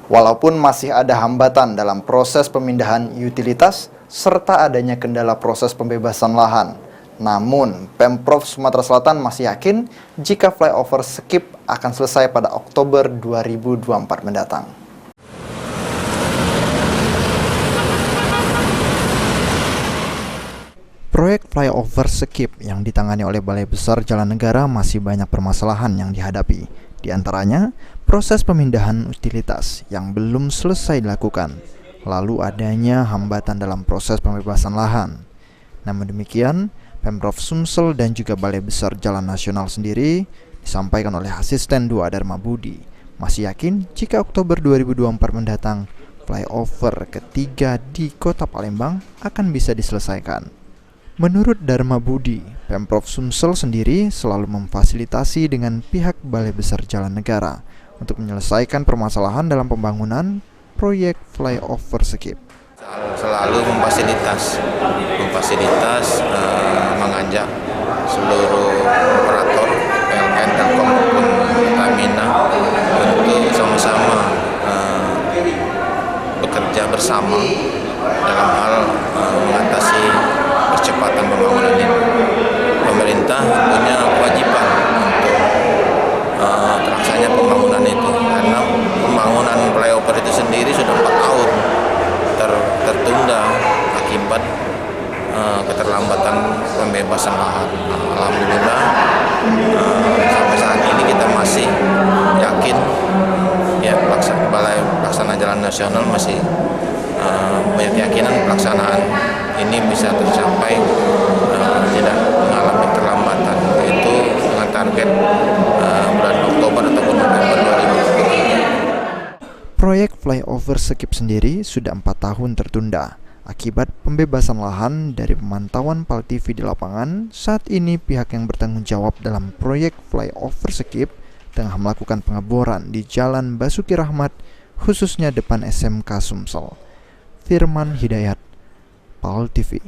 Walaupun masih ada hambatan dalam proses pemindahan utilitas serta adanya kendala proses pembebasan lahan, namun Pemprov Sumatera Selatan masih yakin jika flyover Sekip akan selesai pada Oktober 2024 mendatang. Proyek flyover Sekip yang ditangani oleh Balai Besar Jalan Negara masih banyak permasalahan yang dihadapi. Di antaranya, proses pemindahan utilitas yang belum selesai dilakukan, lalu adanya hambatan dalam proses pembebasan lahan. Namun demikian, Pemprov Sumsel dan juga Balai Besar Jalan Nasional sendiri disampaikan oleh Asisten 2 Dharma Budi masih yakin jika Oktober 2024 mendatang, flyover ketiga di Kota Palembang akan bisa diselesaikan. Menurut Dharma Budi, Pemprov Sumsel sendiri selalu memfasilitasi dengan pihak Balai Besar Jalan Negara untuk menyelesaikan permasalahan dalam pembangunan proyek flyover Sekip. Selalu memfasilitas mengajak seluruh operator PLN, Telkom maupun Pertamina untuk sama-sama bekerja bersama dalam hal mengatasi percepatan pembangunan ini. Pemerintah punya kewajiban untuk terlaksanya pembangunan itu, karena pembangunan flyover itu sendiri sudah 4 tahun tertunda akibat keterlambatan pembebasan lahan. Alhamdulillah sampai saat ini kita masih yakin ya Balai Pelaksana Jalan Nasional masih punya keyakinan pelaksanaan ini bisa tercapai tidak mengalami terlambatan, yaitu dengan target bulan Oktober ataupun November 2023. Proyek flyover Sekip sendiri sudah 4 tahun tertunda akibat pembebasan lahan. Dari pemantauan PAL TV di lapangan, saat ini pihak yang bertanggung jawab dalam proyek flyover Sekip tengah melakukan pengeboran di Jalan Basuki Rahmat, khususnya depan SMK Sumsel. Firman Hidayat, PAL TV.